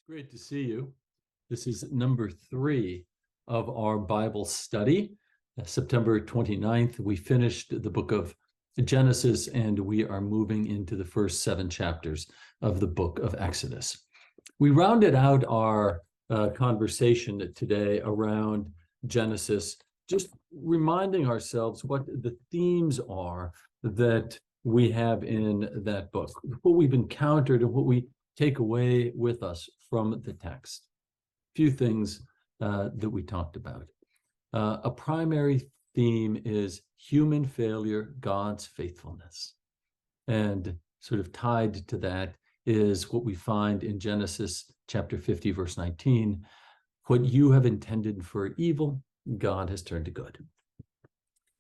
Great to see you. This is number 3 of our Bible study. September 29th, we finished the book of Genesis, and we are moving into the first 7 chapters of the book of Exodus. We rounded out our conversation today around Genesis, just reminding ourselves what the themes are that we have in that book, what we've encountered and what we take away with us from the text. A few things that we talked about. A primary theme is human failure, God's faithfulness. And sort of tied to that is what we find in Genesis chapter 50, verse 19. What you have intended for evil, God has turned to good.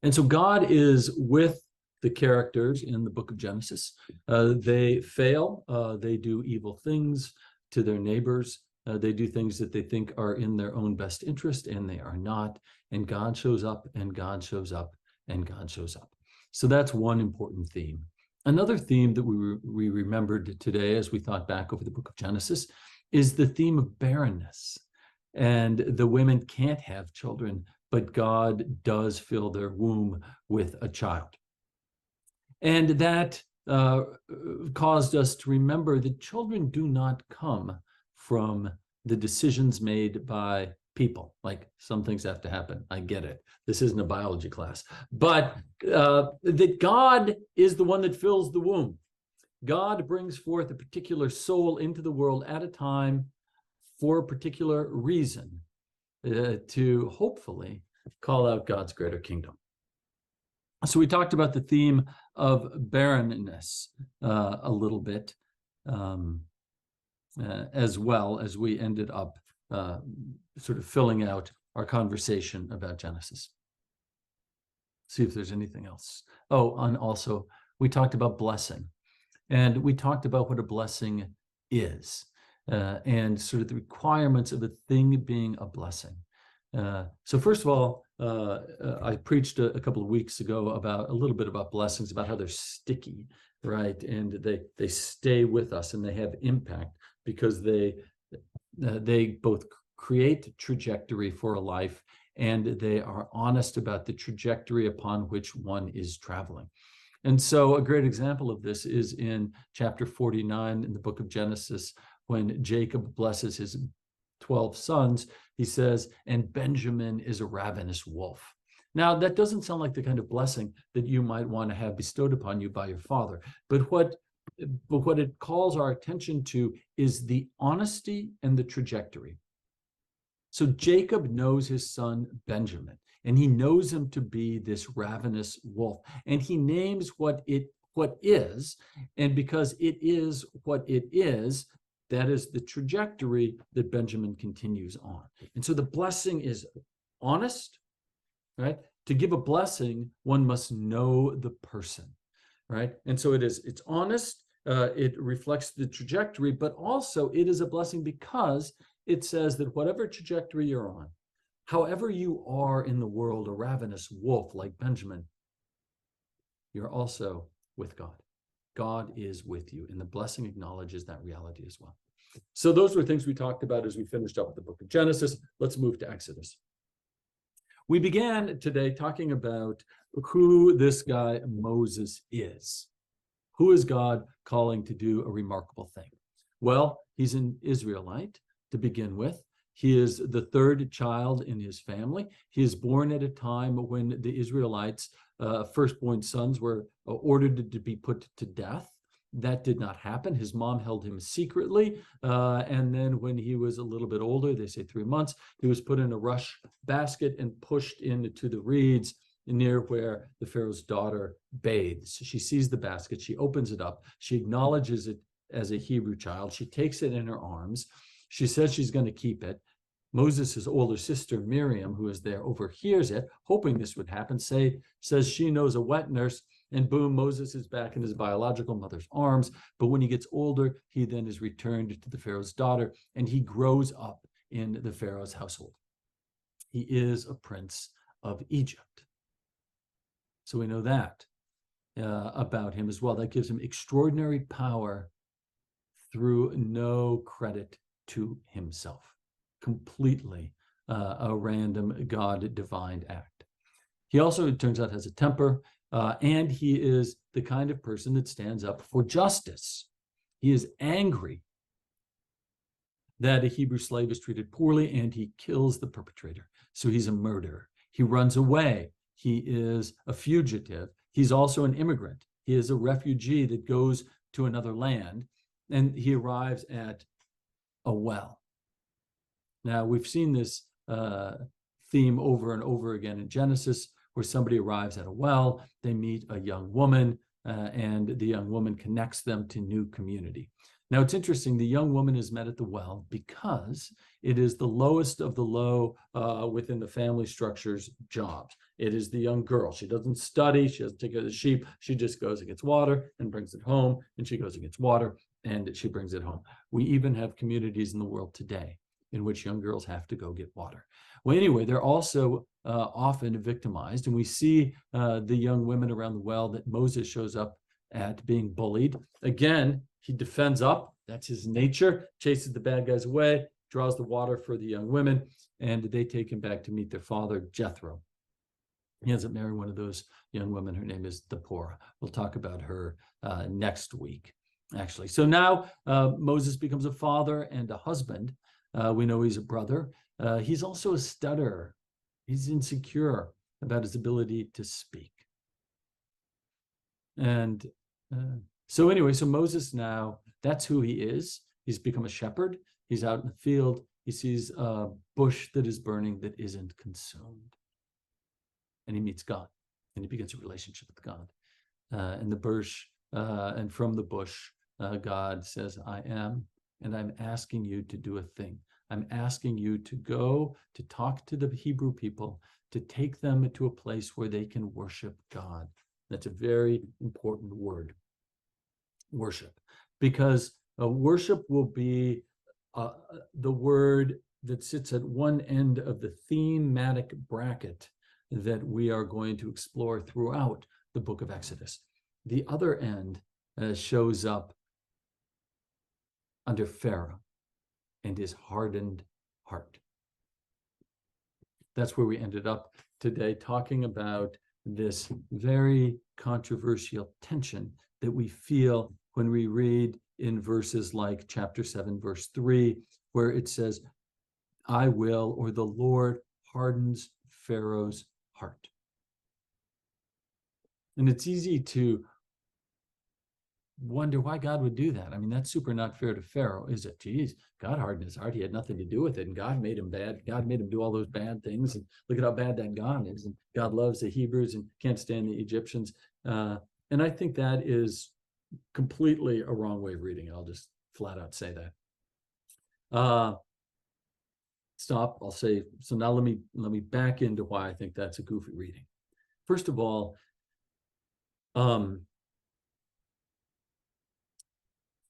And so God is with the characters in the book of Genesis. They fail. They do evil things to their neighbors. They do things that they think are in their own best interest, and they are not. And God shows up, and God shows up, and God shows up. So that's one important theme. Another theme that we remembered today as we thought back over the book of Genesis is the theme of barrenness. And the women can't have children, but God does fill their womb with a child. And that caused us to remember that children do not come from the decisions made by people. Like, some things have to happen. I get it. This isn't a biology class. But that God is the one that fills the womb. God brings forth a particular soul into the world at a time for a particular reason to hopefully call out God's greater kingdom. So we talked about the theme of barrenness a little bit, as well as we ended up sort of filling out our conversation about Genesis. See if there's anything else. Oh, and also we talked about blessing, and we talked about what a blessing is, and sort of the requirements of a thing being a blessing. So first of all, I preached a couple of weeks ago about a little bit about blessings, about how they're sticky, right? And they stay with us and they have impact because they both create trajectory for a life, and they are honest about the trajectory upon which one is traveling. And so a great example of this is in chapter 49 in the book of Genesis, when Jacob blesses his 12 sons. He says, and Benjamin is a ravenous wolf. Now, that doesn't sound like the kind of blessing that you might want to have bestowed upon you by your father. But what it calls our attention to is the honesty and the trajectory. So Jacob knows his son Benjamin, and he knows him to be this ravenous wolf. And he names what is, and because it is what it is, that is the trajectory that Benjamin continues on. And so the blessing is honest, right? To give a blessing, one must know the person, right? And so it's honest, it reflects the trajectory, but also it is a blessing because it says that whatever trajectory you're on, however you are in the world, a ravenous wolf like Benjamin, you're also with God. God is with you, and the blessing acknowledges that reality as well. So those were things we talked about as we finished up with the book of Genesis. Let's move to Exodus. We began today talking about who this guy Moses is. Who is God calling to do a remarkable thing? Well, he's an Israelite to begin with. He is the third child in his family. He is born at a time when the Israelites' firstborn sons were ordered to be put to death. That did not happen. His mom held him secretly. And then when he was a little bit older, they say 3 months, he was put in a rush basket and pushed into the reeds near where the Pharaoh's daughter bathes. She sees the basket. She opens it up. She acknowledges it as a Hebrew child. She takes it in her arms. She says she's going to keep it. Moses' older sister, Miriam, who is there, overhears it, hoping this would happen, says she knows a wet nurse, and boom, Moses is back in his biological mother's arms. But when he gets older, he then is returned to the Pharaoh's daughter, and he grows up in the Pharaoh's household. He is a prince of Egypt. So we know that about him as well. That gives him extraordinary power through no credit to himself. Completely a random God-divined act. He also, it turns out, has a temper, and he is the kind of person that stands up for justice. He is angry that a Hebrew slave is treated poorly, and he kills the perpetrator. So he's a murderer. He runs away. He is a fugitive. He's also an immigrant. He is a refugee that goes to another land, and he arrives at a well. Now, we've seen this theme over and over again in Genesis, where somebody arrives at a well, they meet a young woman, and the young woman connects them to new community. Now, it's interesting, the young woman is met at the well because it is the lowest of the low within the family structure's jobs. It is the young girl. She doesn't study. She doesn't take care of the sheep. She just goes and gets water and brings it home, and she goes and gets water and she brings it home. We even have communities in the world today in which young girls have to go get water. Well, anyway, they're also often victimized, and we see the young women around the well that Moses shows up at being bullied. Again, he defends up. That's his nature, chases the bad guys away, draws the water for the young women, and they take him back to meet their father, Jethro. He ends up marrying one of those young women. Her name is Deborah. We'll talk about her next week, actually. So now Moses becomes a father and a husband. We know he's a brother. He's also a stutterer. He's insecure about his ability to speak. And so anyway, so Moses now, that's who he is. He's become a shepherd. He's out in the field. He sees a bush that is burning that isn't consumed. And he meets God, and he begins a relationship with God. And the bush, and from the bush, God says, I am, and I'm asking you to do a thing. I'm asking you to go to talk to the Hebrew people, to take them to a place where they can worship God. That's a very important word, worship, because worship will be the word that sits at one end of the thematic bracket that we are going to explore throughout the book of Exodus. The other end shows up under Pharaoh and his hardened heart. That's where we ended up today, talking about this very controversial tension that we feel when we read in verses like chapter 7, verse 3, where it says, I will, or the Lord hardens Pharaoh's heart. And it's easy to wonder why God would do that. I mean, that's super not fair to Pharaoh, is it? Geez, God hardened his heart. He had nothing to do with it, and God made him bad. God made him do all those bad things, and look at how bad that God is. And God loves the Hebrews and can't stand the Egyptians. And I think that is completely a wrong way of reading it. I'll just flat out say that. Stop. I'll say, so now let me back into why I think that's a goofy reading. First of all,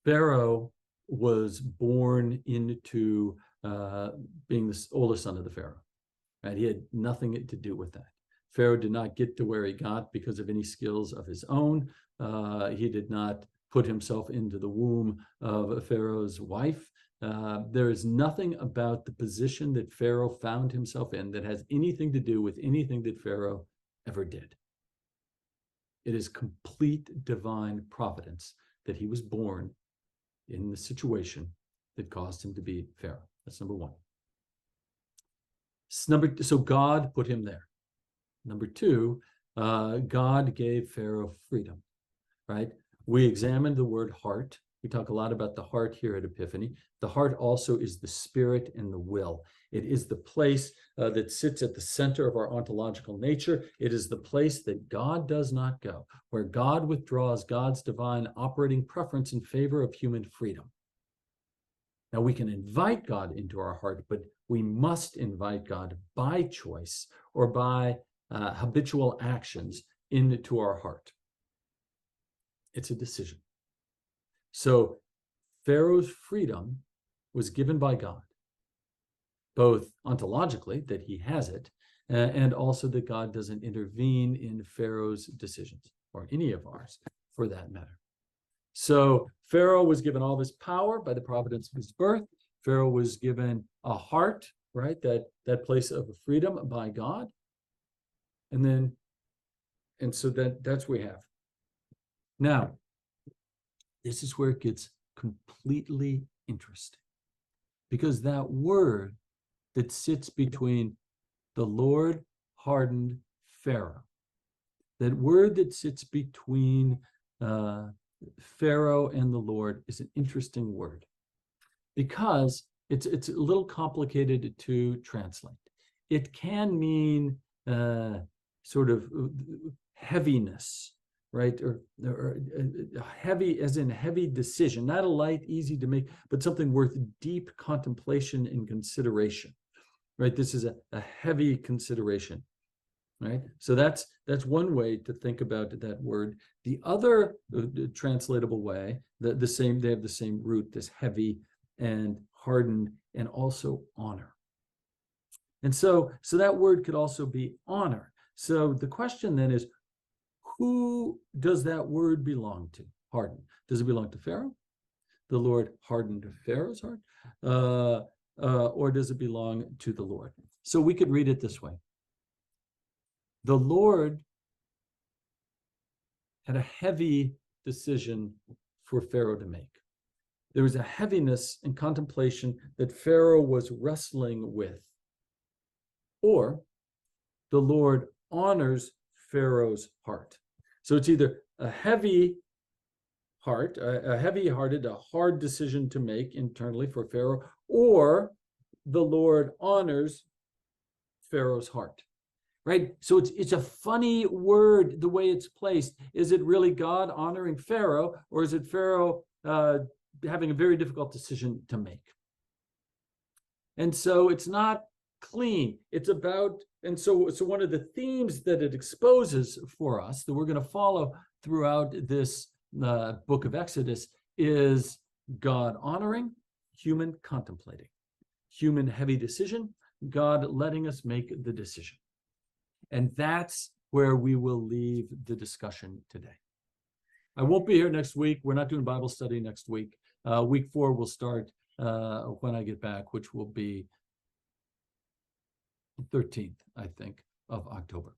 Pharaoh was born into being the oldest son of the Pharaoh. Right? He had nothing to do with that. Pharaoh did not get to where he got because of any skills of his own. He did not put himself into the womb of Pharaoh's wife. There is nothing about the position that Pharaoh found himself in that has anything to do with anything that Pharaoh ever did. It is complete divine providence that he was born in the situation that caused him to be Pharaoh. That's number one. So God put him there. Number two, God gave Pharaoh freedom, right? We examined the word heart. We talk a lot about the heart here at Epiphany. The heart also is the spirit and the will. It is the place that sits at the center of our ontological nature. It is the place that God does not go, where God withdraws God's divine operating preference in favor of human freedom. Now, we can invite God into our heart, but we must invite God by choice or by habitual actions into our heart. It's a decision. So Pharaoh's freedom was given by God, both ontologically, that he has it, and also that God doesn't intervene in Pharaoh's decisions, or any of ours, for that matter. So Pharaoh was given all this power by the providence of his birth. Pharaoh was given a heart, right? That place of freedom by God. And so that's what we have. Now, this is where it gets completely interesting, because that word that sits between the Lord hardened Pharaoh, that word that sits between Pharaoh and the Lord, is an interesting word, because it's a little complicated to translate. It can mean sort of heaviness, right? Or heavy, as in heavy decision, not a light, easy to make, but something worth deep contemplation and consideration, right? This is a heavy consideration, right? So that's one way to think about that word. The other translatable way, they have the same root, this heavy and hardened, and also honor. And so that word could also be honor. So the question then is, who does that word belong to? Hardened. Does it belong to Pharaoh? The Lord hardened Pharaoh's heart? Or does it belong to the Lord? So we could read it this way. The Lord had a heavy decision for Pharaoh to make. There was a heaviness and contemplation that Pharaoh was wrestling with. Or the Lord honors Pharaoh's heart. So it's either a heavy heart, a heavy-hearted, a hard decision to make internally for Pharaoh, or the Lord honors Pharaoh's heart, right? So it's a funny word, the way it's placed. Is it really God honoring Pharaoh, or is it Pharaoh having a very difficult decision to make? And so it's not clean. It's about, and so one of the themes that it exposes for us, that we're going to follow throughout this book of Exodus, is God honoring, human contemplating, human heavy decision, God letting us make the decision. And that's where we will leave the discussion today. I won't be here next week. We're not doing Bible study next week. Week 4 will start when I get back, which will be 13th, I think, of October.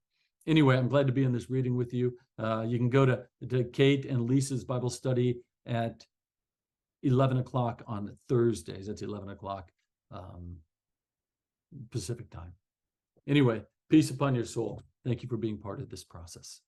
Anyway, I'm glad to be in this reading with you. You can go to Kate and Lisa's Bible study at 11 o'clock on Thursdays. That's 11 o'clock Pacific time. Anyway, peace upon your soul. Thank you for being part of this process.